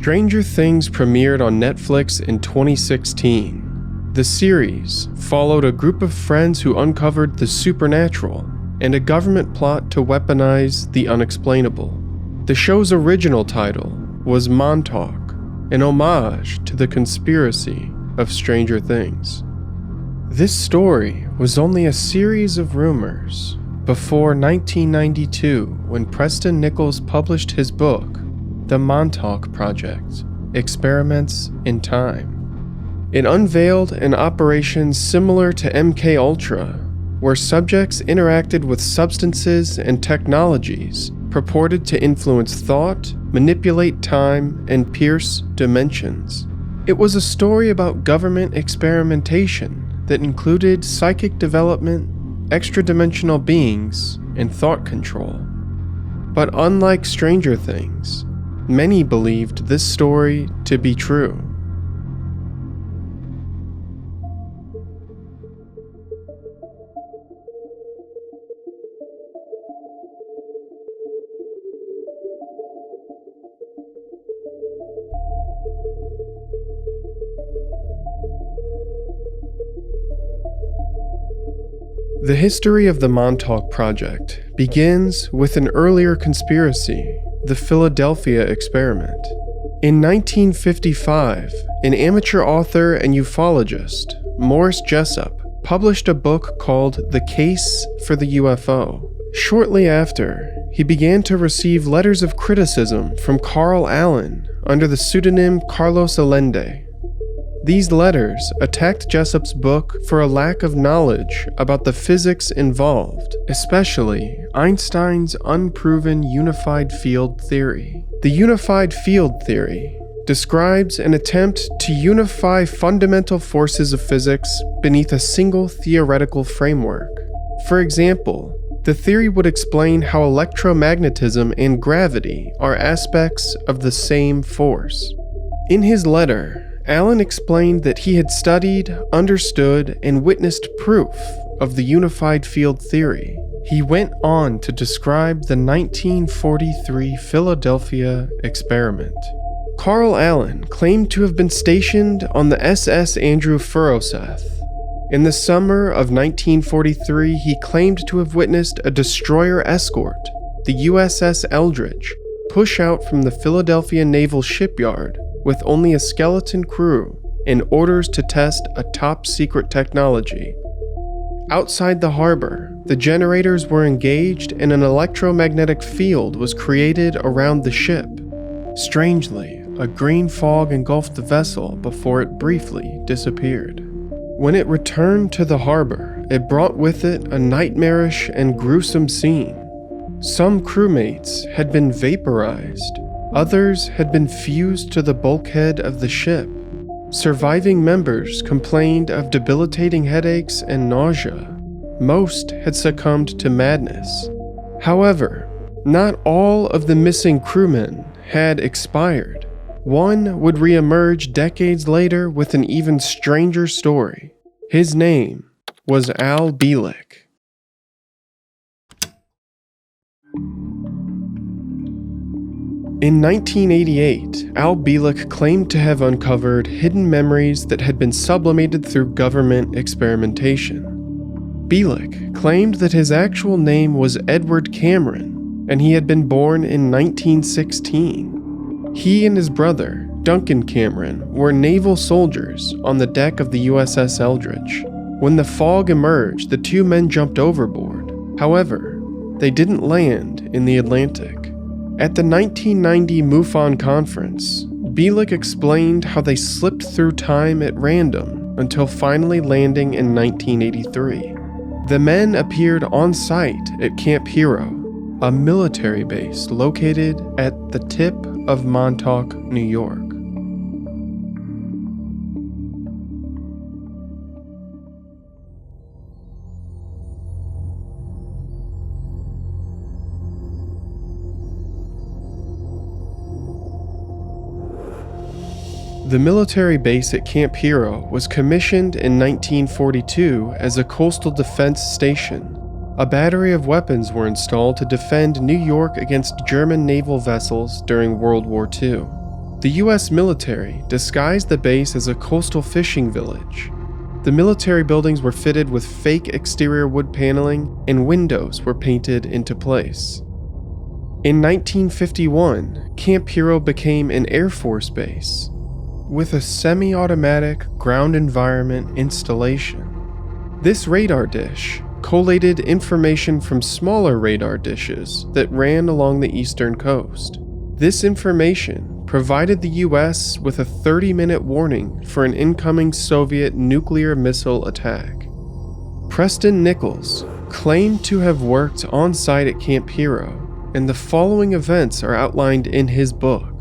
Stranger Things premiered on Netflix in 2016. The series followed a group of friends who uncovered the supernatural and a government plot to weaponize the unexplainable. The show's original title was Montauk, an homage to the conspiracy of Stranger Things. This story was only a series of rumors before 1992, when Preston Nichols published his book, The Montauk Project: Experiments in Time. It unveiled an operation similar to MK-Ultra, where subjects interacted with substances and technologies purported to influence thought, manipulate time, and pierce dimensions. It was a story about government experimentation that included psychic development, extradimensional beings, and thought control. But unlike Stranger Things, many believed this story to be true. The history of the Montauk Project begins with an earlier conspiracy, the Philadelphia experiment. In 1955, an amateur author and ufologist, Morris Jessup, published a book called The Case for the UFO. Shortly after, he began to receive letters of criticism from Carl Allen under the pseudonym Carlos Allende. These letters attacked Jessup's book for a lack of knowledge about the physics involved, especially Einstein's unproven unified field theory. The unified field theory describes an attempt to unify fundamental forces of physics beneath a single theoretical framework. For example, the theory would explain how electromagnetism and gravity are aspects of the same force. In his letter, Allen explained that he had studied, understood, and witnessed proof of the unified field theory. He went on to describe the 1943 Philadelphia experiment. Carl Allen claimed to have been stationed on the SS Andrew ᴘᴘᴅᴏx. In the summer of 1943, he claimed to have witnessed a destroyer escort, the USS Eldridge, push out from the Philadelphia Naval Shipyard with only a skeleton crew and orders to test a top-secret technology. Outside the harbor, the generators were engaged and an electromagnetic field was created around the ship. Strangely, a green fog engulfed the vessel before it briefly disappeared. When it returned to the harbor, it brought with it a nightmarish and gruesome scene. Some crewmates had been vaporized. Others had been fused to the bulkhead of the ship. Surviving members complained of debilitating headaches and nausea. Most had succumbed to madness. However, not all of the missing crewmen had expired. One would re-emerge decades later with an even stranger story. His name was Al Bielek. In 1988, Al Bielek claimed to have uncovered hidden memories that had been sublimated through government experimentation. Bielek claimed that his actual name was Edward Cameron, and he had been born in 1916. He and his brother, Duncan Cameron, were naval soldiers on the deck of the USS Eldridge. When the fog emerged, the two men jumped overboard. However, they didn't land in the Atlantic. At the 1990 MUFON conference, Bielek explained how they slipped through time at random until finally landing in 1983. The men appeared on site at Camp Hero, a military base located at the tip of Montauk, New York. The military base at Camp Hero was commissioned in 1942 as a coastal defense station. A battery of weapons were installed to defend New York against German naval vessels during World War II. the US military disguised the base as a coastal fishing village. The military buildings were fitted with fake exterior wood paneling and windows were painted into place. In 1951, Camp Hero became an Air Force base with a semi-automatic ground environment installation. This radar dish collated information from smaller radar dishes that ran along the eastern coast. This information provided the US with a 30-minute warning for an incoming Soviet nuclear missile attack. Preston Nichols claimed to have worked on site at Camp Hero, and the following events are outlined in his book.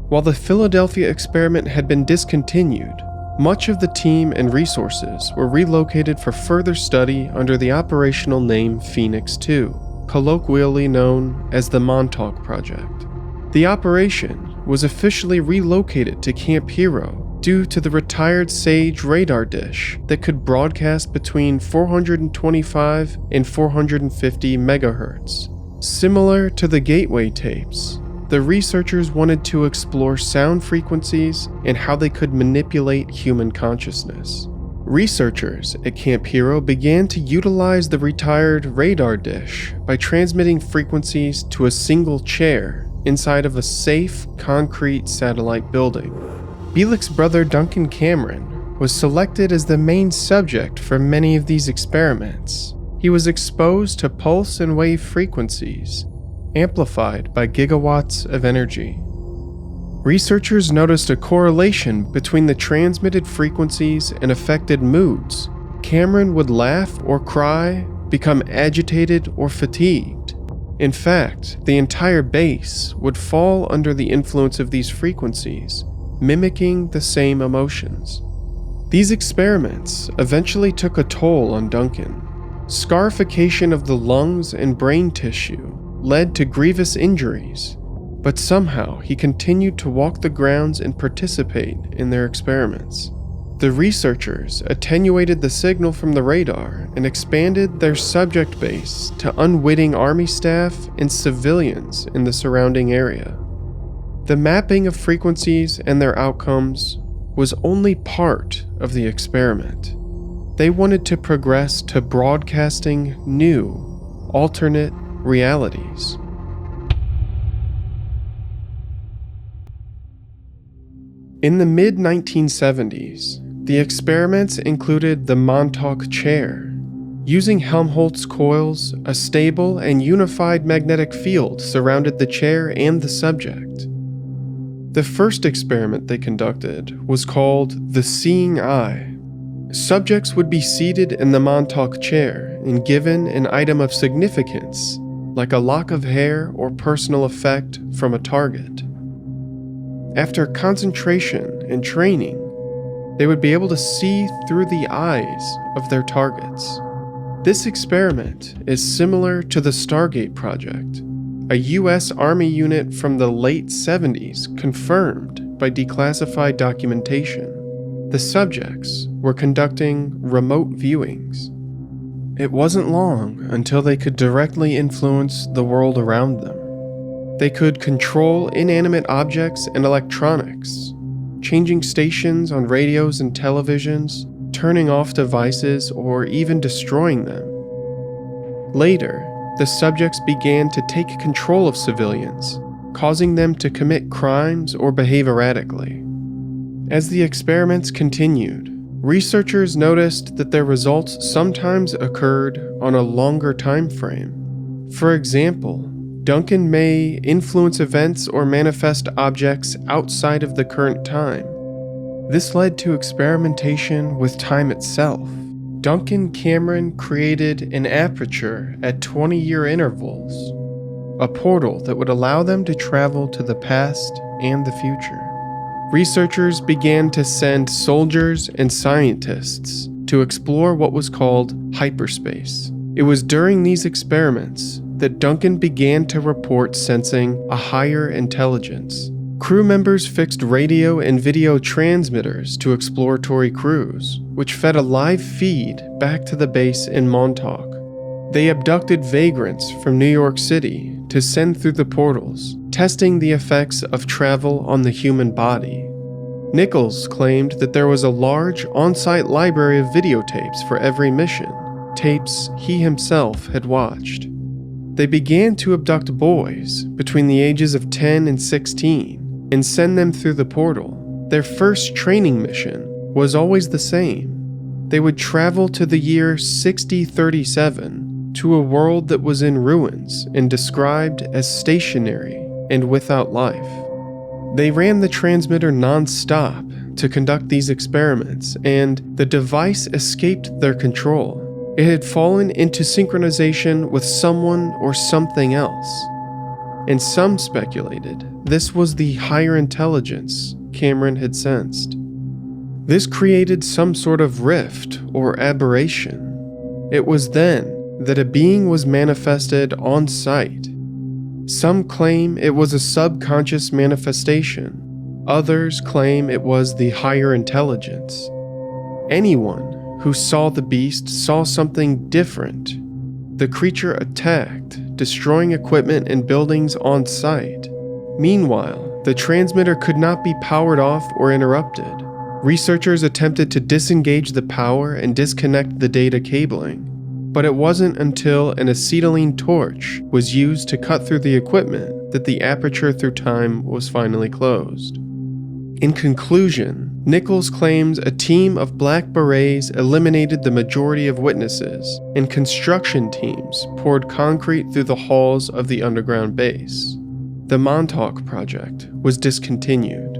While the Philadelphia experiment had been discontinued, much of the team and resources were relocated for further study under the operational name Phoenix 2, colloquially known as the Montauk Project. The operation was officially relocated to Camp Hero due to the retired SAGE radar dish that could broadcast between 425 and 450 megahertz. Similar to the Gateway tapes, the researchers wanted to explore sound frequencies and how they could manipulate human consciousness. Researchers at Camp Hero began to utilize the retired radar dish by transmitting frequencies to a single chair inside of a safe, concrete satellite building. Bielek's brother Duncan Cameron was selected as the main subject for many of these experiments. He was exposed to pulse and wave frequencies, amplified by gigawatts of energy. Researchers noticed a correlation between the transmitted frequencies and affected moods. Cameron would laugh or cry, become agitated or fatigued. In fact, the entire base would fall under the influence of these frequencies, mimicking the same emotions. These experiments eventually took a toll on Duncan. Scarification of the lungs and brain tissue led to grievous injuries, but somehow he continued to walk the grounds and participate in their experiments. The researchers attenuated the signal from the radar and expanded their subject base to unwitting Army staff and civilians in the surrounding area. The mapping of frequencies and their outcomes was only part of the experiment. They wanted to progress to broadcasting new, alternate realities. In the mid-1970s, the experiments included the Montauk chair. Using Helmholtz coils, a stable and unified magnetic field surrounded the chair and the subject. The first experiment they conducted was called the Seeing Eye. Subjects would be seated in the Montauk chair and given an item of significance, like a lock of hair or personal effect from a target. After concentration and training, they would be able to see through the eyes of their targets. This experiment is similar to the Stargate project. A US Army unit from the late 70s confirmed by declassified documentation. The subjects were conducting remote viewings. It wasn't long until they could directly influence the world around them. They could control inanimate objects and electronics, changing stations on radios and televisions, turning off devices, or even destroying them. Later, the subjects began to take control of civilians, causing them to commit crimes or behave erratically. As the experiments continued, researchers noticed that their results sometimes occurred on a longer time frame. For example, Duncan may influence events or manifest objects outside of the current time. This led to experimentation with time itself. Duncan Cameron created an aperture at 20-year intervals, a portal that would allow them to travel to the past and the future. Researchers began to send soldiers and scientists to explore what was called hyperspace. It was during these experiments that Duncan began to report sensing a higher intelligence. Crew members fixed radio and video transmitters to exploratory crews, which fed a live feed back to the base in Montauk. They abducted vagrants from New York City to send through the portals, testing the effects of travel on the human body. Nichols claimed that there was a large on-site library of videotapes for every mission, tapes he himself had watched. They began to abduct boys between the ages of 10 and 16 and send them through the portal. Their first training mission was always the same. They would travel to the year 6037 to a world that was in ruins and described as stationary and without life. They ran the transmitter non-stop to conduct these experiments, and the device escaped their control. It had fallen into synchronization with someone or something else. And some speculated this was the higher intelligence Cameron had sensed. This created some sort of rift or aberration. It was then that a being was manifested on site. Some claim it was a subconscious manifestation. Others claim it was the higher intelligence. Anyone who saw the beast saw something different. The creature attacked, destroying equipment and buildings on site. Meanwhile, the transmitter could not be powered off or interrupted. Researchers attempted to disengage the power and disconnect the data cabling, but it wasn't until an acetylene torch was used to cut through the equipment that the aperture through time was finally closed. In conclusion, Nichols claims a team of Black Berets eliminated the majority of witnesses, and construction teams poured concrete through the halls of the underground base. The Montauk Project was discontinued.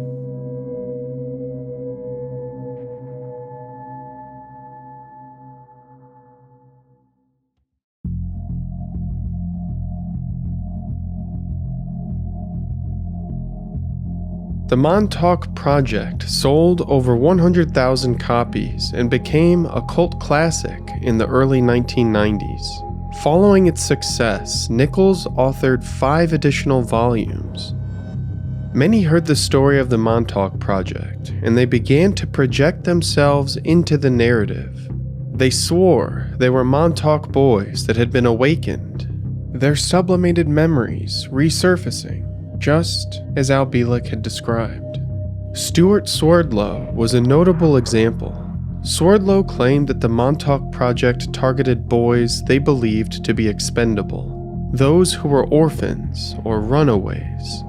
The Montauk Project sold over 100,000 copies and became a cult classic in the early 1990s. Following its success, Nichols authored 5 additional volumes. Many heard the story of the Montauk Project, and they began to project themselves into the narrative. They swore they were Montauk boys that had been awakened, their sublimated memories resurfacing, just as Al Bielek had described. Stuart Swerdlow was a notable example. Swerdlow claimed that the Montauk Project targeted boys they believed to be expendable, those who were orphans or runaways.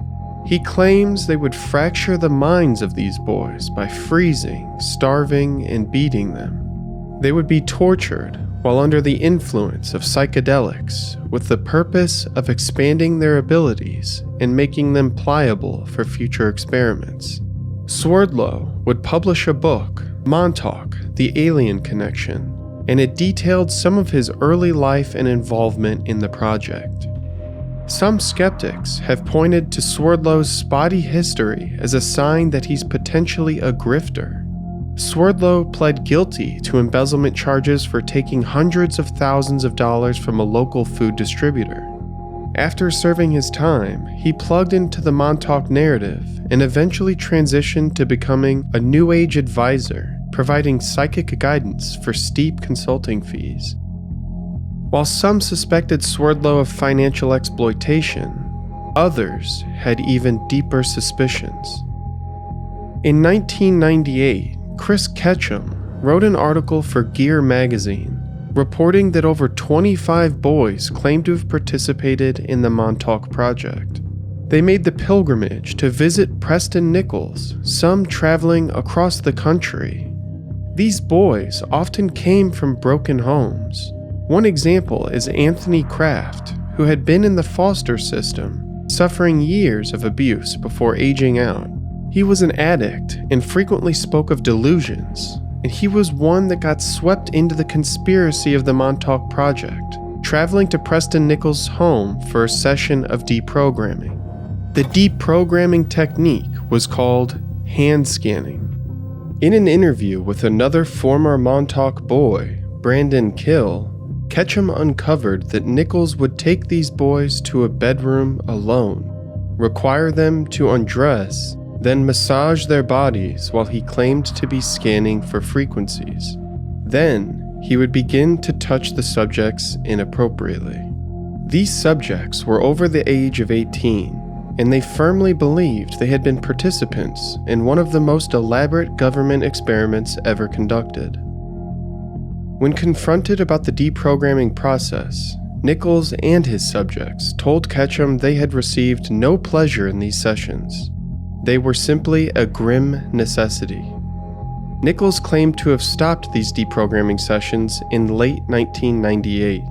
He claims they would fracture the minds of these boys by freezing, starving, and beating them. They would be tortured while under the influence of psychedelics, with the purpose of expanding their abilities and making them pliable for future experiments. Swerdlow would publish a book, Montauk, The Alien Connection, and it detailed some of his early life and involvement in the project. Some skeptics have pointed to Swerdlow's spotty history as a sign that he's potentially a grifter. Swerdlow pled guilty to embezzlement charges for taking hundreds of thousands of dollars from a local food distributor. After serving his time, he plugged into the Montauk narrative and eventually transitioned to becoming a New Age advisor, providing psychic guidance for steep consulting fees. While some suspected Swerdlow of financial exploitation, others had even deeper suspicions. In 1998, Chris Ketchum wrote an article for Gear magazine, reporting that over 25 boys claimed to have participated in the Montauk Project. They made the pilgrimage to visit Preston Nichols, some traveling across the country. These boys often came from broken homes. One example is Anthony Kraft, who had been in the foster system, suffering years of abuse before aging out. He was an addict and frequently spoke of delusions, and he was one that got swept into the conspiracy of the Montauk Project, traveling to Preston Nichols' home for a session of deprogramming. The deprogramming technique was called hand scanning. In an interview with another former Montauk boy, Brandon Kill, Ketchum uncovered that Nichols would take these boys to a bedroom alone, require them to undress, then massage their bodies while he claimed to be scanning for frequencies. Then, he would begin to touch the subjects inappropriately. These subjects were over the age of 18, and they firmly believed they had been participants in one of the most elaborate government experiments ever conducted. When confronted about the deprogramming process, Nichols and his subjects told Ketchum they had received no pleasure in these sessions. They were simply a grim necessity. Nichols claimed to have stopped these deprogramming sessions in late 1998.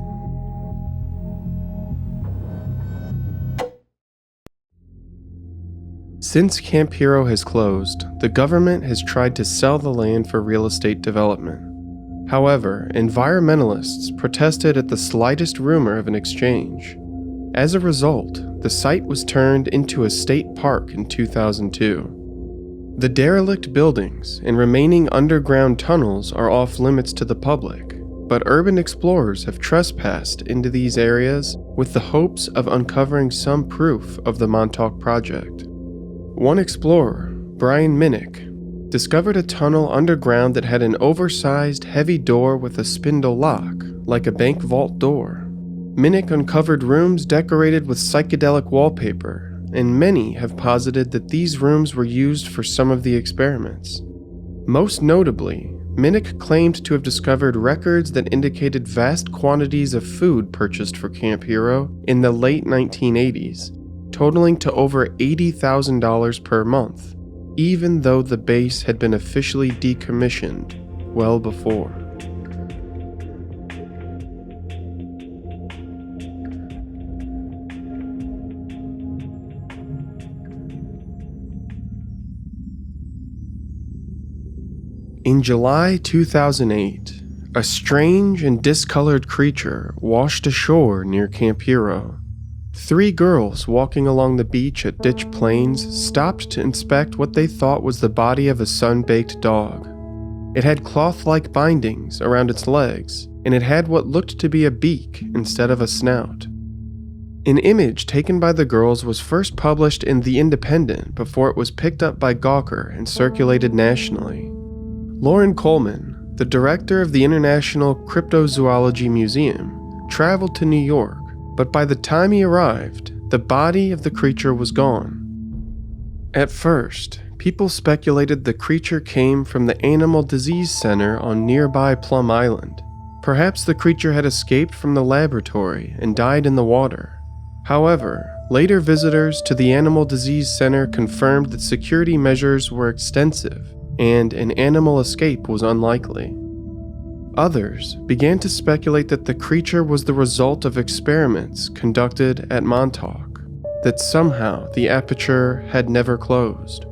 Since Camp Hero has closed, the government has tried to sell the land for real estate development. However, environmentalists protested at the slightest rumor of an exchange. As a result, the site was turned into a state park in 2002. The derelict buildings and remaining underground tunnels are off limits to the public, but urban explorers have trespassed into these areas with the hopes of uncovering some proof of the Montauk Project. One explorer, Brian Minnick, discovered a tunnel underground that had an oversized, heavy door with a spindle lock, like a bank vault door. Minnick uncovered rooms decorated with psychedelic wallpaper, and many have posited that these rooms were used for some of the experiments. Most notably, Minnick claimed to have discovered records that indicated vast quantities of food purchased for Camp Hero in the late 1980s, totaling to over $80,000 per month, even though the base had been officially decommissioned well before. In July 2008, a strange and discolored creature washed ashore near Camp Hero. 3 girls walking along the beach at Ditch Plains stopped to inspect what they thought was the body of a sun-baked dog. It had cloth-like bindings around its legs, and it had what looked to be a beak instead of a snout. An image taken by the girls was first published in The Independent before it was picked up by Gawker and circulated nationally. Loren Coleman, the director of the International Cryptozoology Museum, traveled to New York, but by the time he arrived, the body of the creature was gone. At first, people speculated the creature came from the Animal Disease Center on nearby Plum Island. Perhaps the creature had escaped from the laboratory and died in the water. However, later visitors to the Animal Disease Center confirmed that security measures were extensive and an animal escape was unlikely. Others began to speculate that the creature was the result of experiments conducted at Montauk, that somehow the aperture had never closed.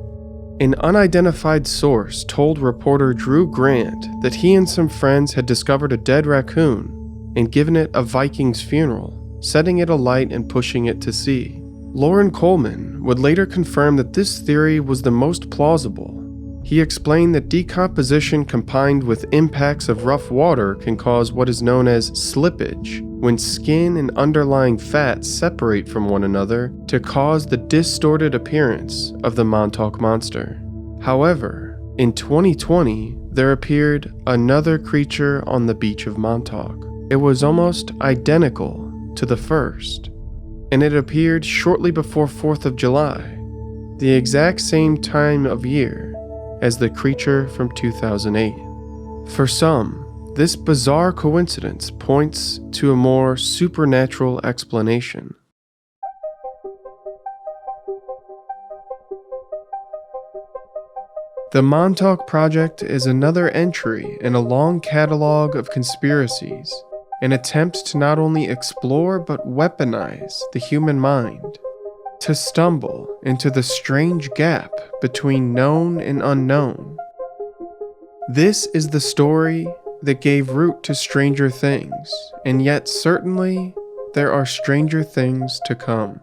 An unidentified source told reporter Drew Grant that he and some friends had discovered a dead raccoon and given it a Viking's funeral, setting it alight and pushing it to sea. Loren Coleman would later confirm that this theory was the most plausible. He explained that decomposition combined with impacts of rough water can cause what is known as slippage, when skin and underlying fat separate from one another to cause the distorted appearance of the Montauk Monster. However, in 2020, there appeared another creature on the beach of Montauk. It was almost identical to the first, and it appeared shortly before 4th of July, the exact same time of year as the creature from 2008. For some, this bizarre coincidence points to a more supernatural explanation. The Montauk Project is another entry in a long catalog of conspiracies, an attempt to not only explore but weaponize the human mind, to stumble into the strange gap between known and unknown. This is the story that gave root to Stranger Things, and yet certainly there are stranger things to come.